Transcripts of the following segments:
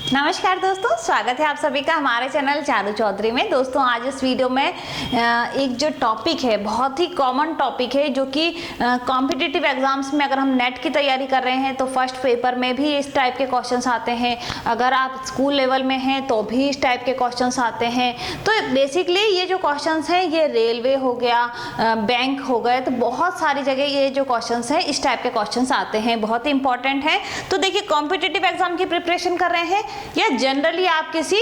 नमस्कार दोस्तों, स्वागत है आप सभी का हमारे चैनल चारू चौधरी में। दोस्तों आज इस वीडियो में एक जो टॉपिक है, बहुत ही कॉमन टॉपिक है, जो कि कॉम्पिटिटिव एग्जाम्स में अगर हम नेट की तैयारी कर रहे हैं तो फर्स्ट पेपर में भी इस टाइप के क्वेश्चंस आते हैं। अगर आप स्कूल लेवल में हैं तो भी इस टाइप के क्वेश्चंस आते हैं। तो बेसिकली ये जो क्वेश्चंस हैं, ये रेलवे हो गया, बैंक हो गए, तो बहुत सारी जगह ये जो क्वेश्चंस हैं इस टाइप के क्वेश्चंस आते हैं, बहुत ही इंपॉर्टेंट है। तो देखिए, कॉम्पिटिटिव एग्जाम की प्रिपरेशन कर रहे हैं या जनरली आप किसी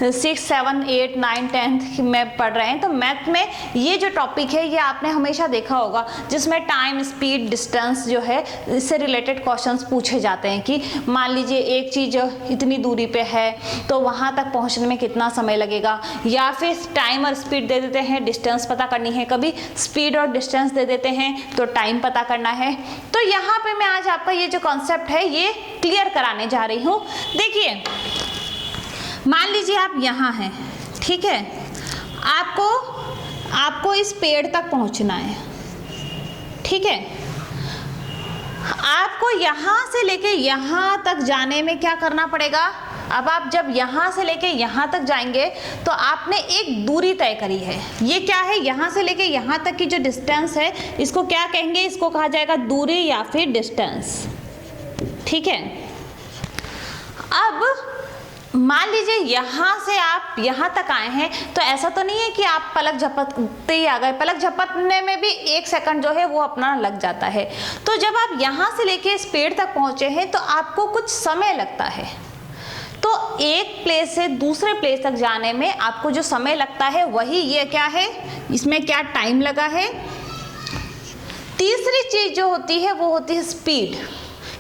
6, 7, 8, 9, 10 में पढ़ रहे हैं, तो मैथ में ये जो टॉपिक है ये आपने हमेशा देखा होगा, जिसमें टाइम, स्पीड, डिस्टेंस जो है इससे रिलेटेड क्वेश्चंस पूछे जाते हैं कि मान लीजिए एक चीज़ इतनी दूरी पे है तो वहाँ तक पहुँचने में कितना समय लगेगा, या फिर टाइम और स्पीड दे देते हैं, डिस्टेंस पता करनी है, कभी स्पीड और डिस्टेंस दे देते हैं तो टाइम पता करना है। तो यहाँ पे मैं आज आपका ये जो कॉन्सेप्ट है ये क्लियर कराने जा रही हूँ। देखिए, मान लीजिए आप यहाँ हैं, ठीक है, आपको इस पेड़ तक पहुँचना है, ठीक है। आपको यहाँ से लेके यहाँ तक जाने में क्या करना पड़ेगा? अब आप जब यहाँ से लेके यहाँ तक जाएंगे तो आपने एक दूरी तय करी है। ये क्या है? यहाँ से लेके यहाँ तक की जो डिस्टेंस है, इसको क्या कहेंगे? इसको कहा जाएगा दूरी या फिर डिस्टेंस, ठीक है। अब मान लीजिए यहाँ से आप यहाँ तक आए हैं, तो ऐसा तो नहीं है कि आप पलक झपकते ही आ गए। पलक झपकने में भी 1 सेकंड जो है वो अपना लग जाता है। तो जब आप यहाँ से लेके इस पेड़ तक पहुँचे हैं तो आपको कुछ समय लगता है। तो एक प्लेस से दूसरे प्लेस तक जाने में आपको जो समय लगता है वही ये क्या है, इसमें क्या टाइम लगा है। तीसरी चीज जो होती है वो होती है स्पीड।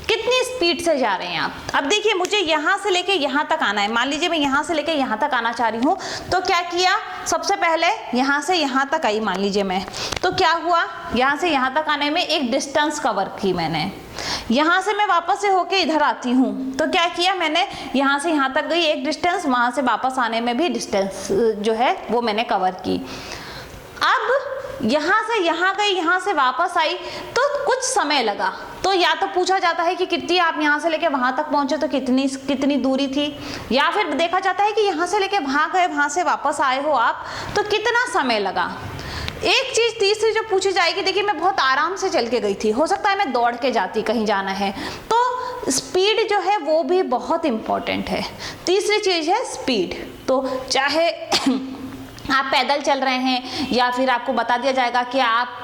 कितनी स्पीड से जा रहे हैं आप। अब देखिए, मुझे यहाँ से लेके यहाँ तक आना है। मान लीजिए मैं यहाँ से लेके यहाँ तक आना चाह रही हूँ, तो क्या किया? सबसे पहले यहाँ से यहाँ तक आई, मान लीजिए मैं, तो क्या हुआ? यहाँ से यहाँ तक आने में एक डिस्टेंस कवर की मैंने। यहाँ से मैं वापस से होके इधर आती हूँ, तो क्या किया मैंने? यहाँ से यहाँ तक गई एक डिस्टेंस, वहाँ से वापस आने में भी डिस्टेंस जो है वो मैंने कवर की। अब यहाँ से यहाँ गई, यहाँ से वापस आई, तो कुछ समय लगा। तो या तो पूछा जाता है कि कितनी आप यहाँ से लेके वहाँ तक पहुँचे तो कितनी दूरी थी, या फिर देखा जाता है कि यहाँ से लेके वहाँ गए, वहाँ से वापस आए हो आप, तो कितना समय लगा। एक चीज तीसरी जो पूछी जाएगी, देखिए मैं बहुत आराम से चल के गई थी, हो सकता है मैं दौड़ के जाती, कहीं जाना है, तो स्पीड जो है वो भी बहुत इंपॉर्टेंट है। तीसरी चीज है स्पीड। तो चाहे आप पैदल चल रहे हैं, या फिर आपको बता दिया जाएगा कि आप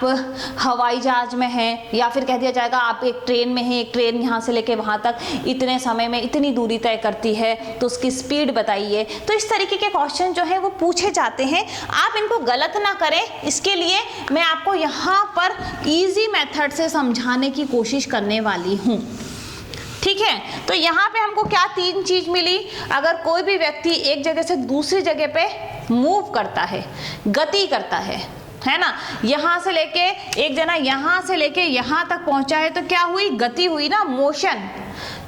हवाई जहाज में हैं, या फिर कह दिया जाएगा आप एक ट्रेन में हैं, एक ट्रेन यहाँ से लेके वहाँ तक इतने समय में इतनी दूरी तय करती है, तो उसकी स्पीड बताइए। तो इस तरीके के क्वेश्चन जो है वो पूछे जाते हैं। आप इनको गलत ना करें, इसके लिए मैं आपको यहाँ पर ईजी मेथड से समझाने की कोशिश करने वाली हूँ, ठीक है। तो यहाँ पे हमको क्या 3 चीज मिली? अगर कोई भी व्यक्ति एक जगह से दूसरी जगह पे मूव करता है, गति करता है ना, यहाँ से लेके एक जना यहाँ से लेके यहाँ तक पहुंचा है, तो क्या हुई? गति हुई ना, मोशन।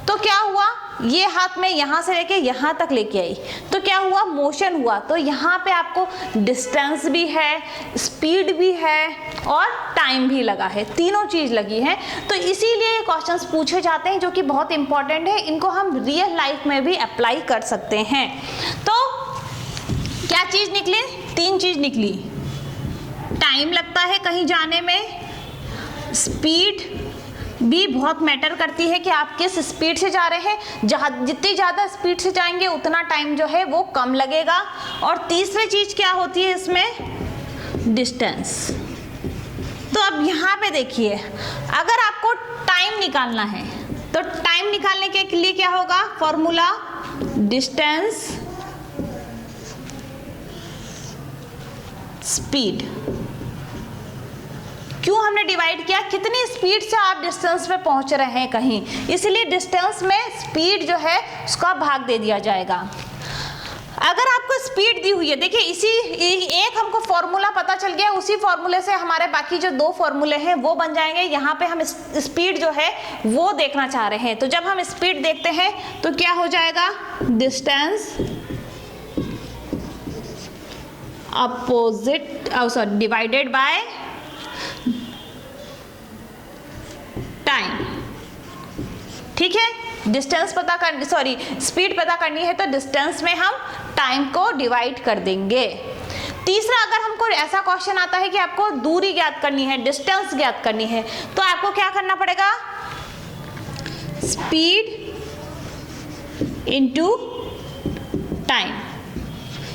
तो क्या हुआ? ये हाथ में यहाँ से लेके यहाँ तक लेके आई, तो क्या हुआ? मोशन हुआ। तो यहाँ पे आपको डिस्टेंस भी है, स्पीड भी है और टाइम भी लगा है, तीनों चीज लगी है। तो इसीलिए ये क्वेश्चंस पूछे जाते हैं, जो कि बहुत इंपॉर्टेंट है। इनको हम रियल लाइफ में भी अप्लाई कर सकते हैं। तो क्या चीज निकली? 3 चीज निकली। टाइम लगता है कहीं जाने में, स्पीड भी बहुत मैटर करती है कि आप किस स्पीड से जा रहे हैं। जितनी ज़्यादा स्पीड से जाएंगे उतना टाइम जो है वो कम लगेगा। और तीसरी चीज़ क्या होती है इसमें? डिस्टेंस। तो अब यहाँ पे देखिए, अगर आपको टाइम निकालना है तो टाइम निकालने के लिए क्या होगा? Formula distance speed. क्यों हमने डिवाइड किया? कितनी स्पीड से आप डिस्टेंस पे पहुंच रहे हैं कहीं, इसलिए डिस्टेंस में स्पीड जो है उसका भाग दे दिया जाएगा। अगर आपको स्पीड दी हुई है, देखिए इसी एक हमको फॉर्मूला पता चल गया, उसी फॉर्मूले से हमारे बाकी जो 2 फॉर्मूले हैं वो बन जाएंगे। यहाँ पे हम स्पीड जो है वो देखना चाह रहे हैं, तो जब हम स्पीड देखते हैं तो क्या हो जाएगा? डिस्टेंस डिवाइडेड बाय टाइम, ठीक है। डिस्टेंस पता करनी, सॉरी स्पीड पता करनी है तो डिस्टेंस में हम टाइम को डिवाइड कर देंगे। तीसरा, अगर हमको ऐसा क्वेश्चन आता है कि आपको दूरी ज्ञात करनी है, डिस्टेंस ज्ञात करनी है, तो आपको क्या करना पड़ेगा, स्पीड इनटू टाइम।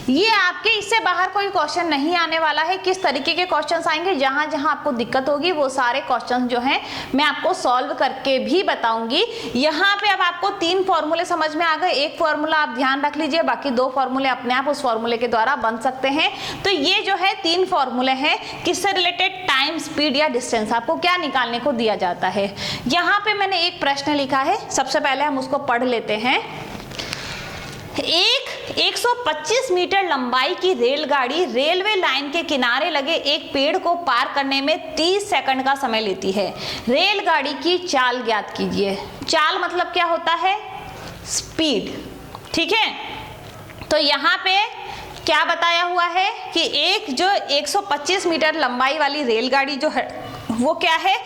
ये आपके इससे बाहर कोई क्वेश्चन नहीं आने वाला है। किस तरीके के क्वेश्चंस आएंगे, जहां जहां आपको दिक्कत होगी वो सारे क्वेश्चंस जो हैं मैं आपको सॉल्व करके भी बताऊंगी। यहाँ पे अब आपको 3 फॉर्मूले समझ में आ गए। एक फॉर्मूला आप ध्यान रख लीजिए, बाकी 2 फॉर्मूले अपने आप उस फॉर्मूले के द्वारा बन सकते हैं। तो ये जो है 3 फॉर्मूले हैं, किससे रिलेटेड, टाइम, स्पीड या डिस्टेंस, आपको क्या निकालने को दिया जाता है। यहाँ पे मैंने एक प्रश्न लिखा है, सबसे पहले हम उसको पढ़ लेते हैं। एक 125 मीटर लंबाई की रेलगाड़ी रेलवे लाइन के किनारे लगे एक पेड़ को पार करने में 30 सेकंड का समय लेती है। रेलगाड़ी की चाल ज्ञात कीजिए। चाल मतलब क्या होता है, स्पीड, ठीक है। तो यहाँ पे क्या बताया हुआ है कि एक जो 125 मीटर लंबाई वाली रेलगाड़ी जो है वो क्या है,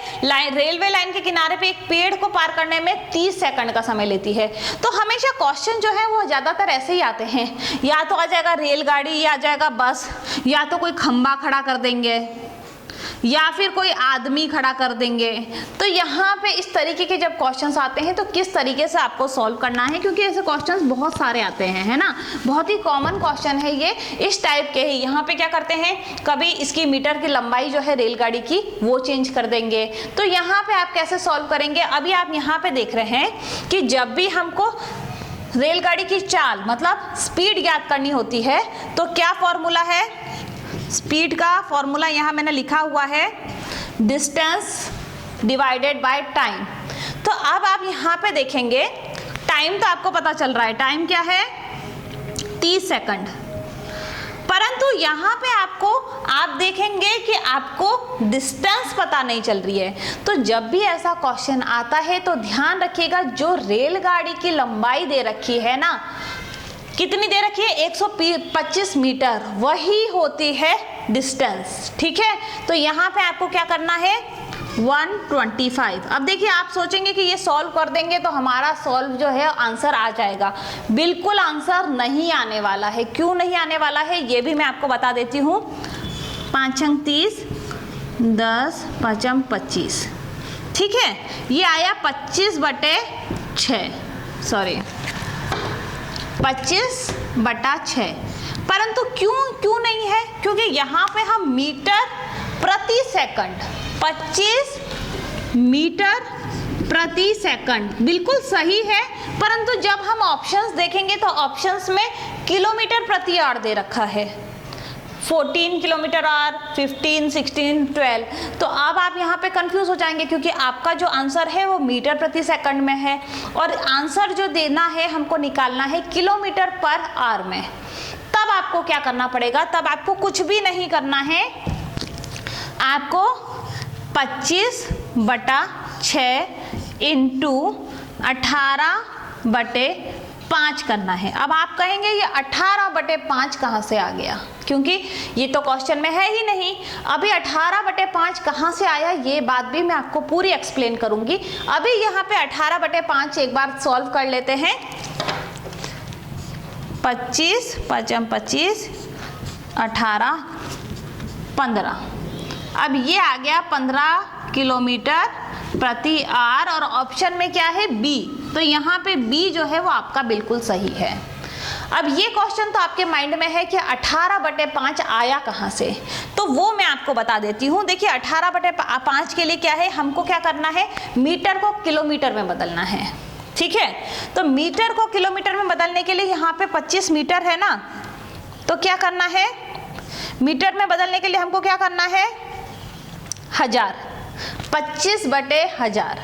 रेलवे लाइन के किनारे पे एक पेड़ को पार करने में 30 सेकंड का समय लेती है। तो हमेशा क्वेश्चन जो है वो ज़्यादातर ऐसे ही आते हैं, या तो आ जाएगा रेलगाड़ी, या आ जाएगा बस, या तो कोई खंबा खड़ा कर देंगे, या फिर कोई आदमी खड़ा कर देंगे। तो यहाँ पे इस तरीके के जब क्वेश्चंस आते हैं तो किस तरीके से आपको सॉल्व करना है, क्योंकि ऐसे क्वेश्चंस बहुत सारे आते हैं, है ना, बहुत ही कॉमन क्वेश्चन है ये, इस टाइप के ही। यहाँ पे क्या करते हैं, कभी इसकी मीटर की लंबाई जो है रेलगाड़ी की वो चेंज कर देंगे। तो यहाँ पे आप कैसे सॉल्व करेंगे, अभी आप यहाँ पे देख रहे हैं कि जब भी हमको रेलगाड़ी की चाल मतलब स्पीड ज्ञात करनी होती है तो क्या फॉर्मूला है, स्पीड का फॉर्मूला यहाँ मैंने लिखा हुआ है, डिस्टेंस डिवाइडेड बाय टाइम। तो अब आप यहाँ पे देखेंगे टाइम तो आपको पता चल रहा है, टाइम क्या है, 30 सेकंड। परंतु यहाँ पे आप देखेंगे कि आपको डिस्टेंस पता नहीं चल रही है। तो जब भी ऐसा क्वेश्चन आता है तो ध्यान रखिएगा, जो रेलगाड़ी की लंबाई दे रखी है ना, कितनी दे रखी है, 125 मीटर, वही होती है डिस्टेंस, ठीक है। तो यहाँ पे आपको क्या करना है, 125। अब देखिए, आप सोचेंगे कि ये सॉल्व कर देंगे तो हमारा सॉल्व जो है आंसर आ जाएगा। बिल्कुल आंसर नहीं आने वाला है। क्यों नहीं आने वाला है ये भी मैं आपको बता देती हूँ। 5 अंक 30, 10 5 अंक 25, ठीक है। ये आया 25/6, सॉरी 25/6। परंतु क्यों नहीं है, क्योंकि यहाँ पे हम मीटर प्रति सेकंड, 25 मीटर प्रति सेकंड बिल्कुल सही है। परंतु जब हम ऑप्शंस देखेंगे तो ऑप्शंस में किलोमीटर प्रति आवर दे रखा है, 14 किलोमीटर आवर, 15, 16, 12। तो अब आप यहाँ पे कंफ्यूज हो जाएंगे, क्योंकि आपका जो आंसर है वो मीटर प्रति सेकंड में है और आंसर जो देना है हमको निकालना है किलोमीटर पर आवर में। तब आपको क्या करना पड़ेगा, तब आपको कुछ भी नहीं करना है, आपको 25/6 इंटू 18/5 करना है। अब आप कहेंगे ये 18/5 कहाँ से आ गया, क्योंकि ये तो क्वेश्चन में है ही नहीं। अभी 18/5 कहाँ से आया ये बात भी मैं आपको पूरी एक्सप्लेन करूंगी। अभी यहाँ पे 18/5 एक बार सॉल्व कर लेते हैं। 25 5 25, 18, 15। अब ये आ गया 15 किलोमीटर प्रति आवर और ऑप्शन में क्या है, बी। तो यहाँ पे बी जो है वो आपका बिल्कुल सही है। अब ये क्वेश्चन तो आपके माइंड में है कि 18/5 आया कहाँ से, तो वो मैं आपको बता देती हूँ। देखिए 18/5 के लिए क्या है, हमको क्या करना है, मीटर को किलोमीटर में बदलना है, ठीक है। तो मीटर को किलोमीटर में बदलने के लिए यहाँ पे 25 मीटर है ना, तो क्या करना है, मीटर में बदलने के लिए हमको क्या करना है, 1000, 25/1000।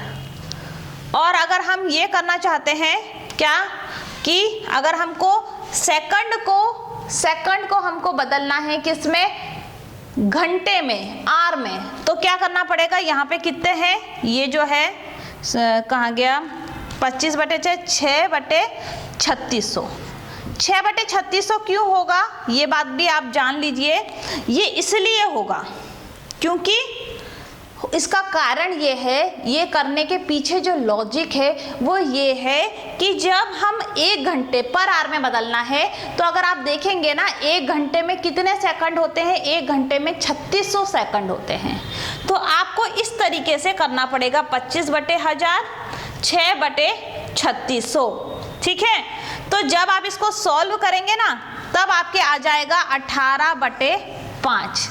और अगर हम ये करना चाहते हैं क्या, कि अगर हमको सेकंड को हमको बदलना है किसमें, घंटे में, आर में, तो क्या करना पड़ेगा, यहाँ पे कितने हैं, ये जो है कहाँ गया, 25/6, 6/3600। 6/3600 क्यों होगा, ये बात भी आप जान लीजिए। ये इसलिए होगा क्योंकि इसका कारण ये है, ये करने के पीछे जो लॉजिक है वो ये है कि जब हम 1 घंटे पर आवर में बदलना है तो अगर आप देखेंगे ना 1 घंटे में कितने सेकंड होते हैं, 1 घंटे में 3600 सेकंड होते हैं। तो आपको इस तरीके से करना पड़ेगा 25/1000, 6/3600, ठीक है। तो जब आप इसको सॉल्व करेंगे ना तब आपके आ जाएगा 18/5।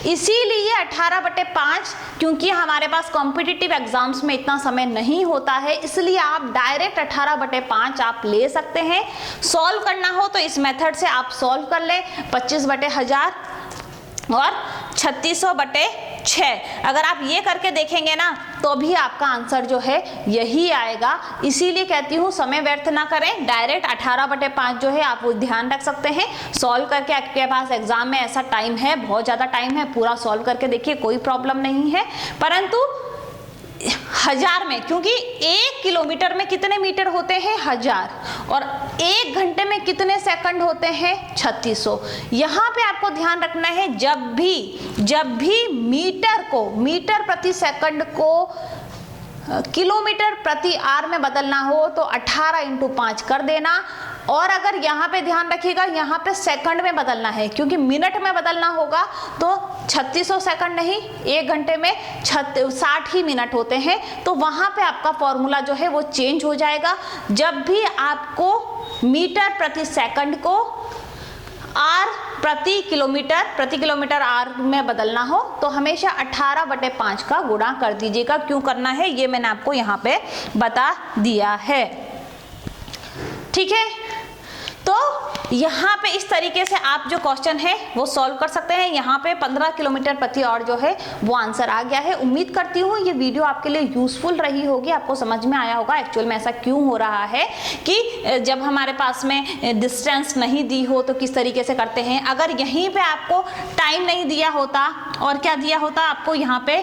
इसीलिए 18/5, क्योंकि हमारे पास कॉम्पिटिटिव एग्जाम्स में इतना समय नहीं होता है, इसलिए आप डायरेक्ट 18/5 आप ले सकते हैं। सॉल्व करना हो तो इस मेथड से आप सॉल्व कर लें, 25/1000 और 3600/6। अगर आप ये करके देखेंगे ना तो भी आपका आंसर जो है यही आएगा। इसीलिए कहती हूँ समय व्यर्थ ना करें, डायरेक्ट 18/5 जो है आप वो ध्यान रख सकते हैं। सॉल्व करके आपके पास एग्जाम में ऐसा टाइम है, बहुत ज़्यादा टाइम है, पूरा सॉल्व करके देखिए, कोई प्रॉब्लम नहीं है। परंतु 1000 में, क्योंकि 1 किलोमीटर में कितने मीटर होते हैं 1000, और 1 घंटे में कितने सेकंड होते हैं 3600। यहाँ पे आपको ध्यान रखना है, जब भी मीटर प्रति सेकंड को किलोमीटर प्रति आवर में बदलना हो तो 18 × 5 कर देना। और अगर यहाँ पे ध्यान रखिएगा, यहाँ पे सेकंड में बदलना है, क्योंकि मिनट में बदलना होगा तो 3600 सेकंड नहीं, 1 घंटे में 60 ही मिनट होते हैं। तो वहाँ पे आपका फॉर्मूला जो है वो चेंज हो जाएगा। जब भी आपको मीटर प्रति सेकंड को आर प्रति किलोमीटर आर में बदलना हो तो हमेशा 18/5 का गुणा कर दीजिएगा। क्यों करना है ये मैंने आपको यहाँ पे बता दिया है, ठीक है। तो यहाँ पे इस तरीके से आप जो क्वेश्चन है वो सॉल्व कर सकते हैं। यहाँ पे 15 किलोमीटर प्रति आवर जो है वो आंसर आ गया है। उम्मीद करती हूँ ये वीडियो आपके लिए यूजफुल रही होगी, आपको समझ में आया होगा एक्चुअल में ऐसा क्यों हो रहा है कि जब हमारे पास में डिस्टेंस नहीं दी हो तो किस तरीके से करते हैं। अगर यहीं पे आपको टाइम नहीं दिया होता और क्या दिया होता, आपको यहाँ पे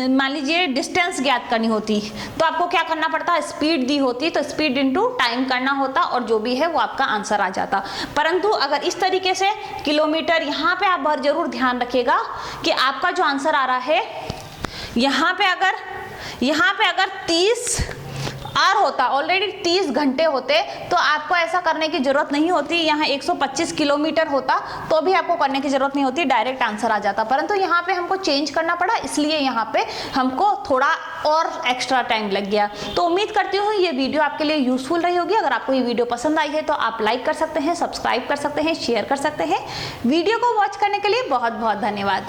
मान लीजिए डिस्टेंस ज्ञात करनी होती तो आपको क्या करना पड़ता, स्पीड दी होती तो स्पीड इंटू टाइम करना होता और जो भी है वो आपका आंसर आ जाता। परंतु अगर इस तरीके से किलोमीटर, यहाँ पे आप बहुत जरूर ध्यान रखिएगा कि आपका जो आंसर आ रहा है यहाँ पे अगर 30 आवर होता, ऑलरेडी 30 घंटे होते तो आपको ऐसा करने की जरूरत नहीं होती। यहाँ 125 किलोमीटर होता तो भी आपको करने की जरूरत नहीं होती, डायरेक्ट आंसर आ जाता। परंतु यहाँ पे हमको चेंज करना पड़ा, इसलिए यहाँ पे हमको थोड़ा और एक्स्ट्रा टाइम लग गया। तो उम्मीद करती हूँ ये वीडियो आपके लिए यूजफुल रही होगी। अगर आपको ये वीडियो पसंद आई है तो आप लाइक कर सकते हैं, सब्सक्राइब कर सकते हैं, शेयर कर सकते हैं। वीडियो को वॉच करने के लिए बहुत बहुत धन्यवाद।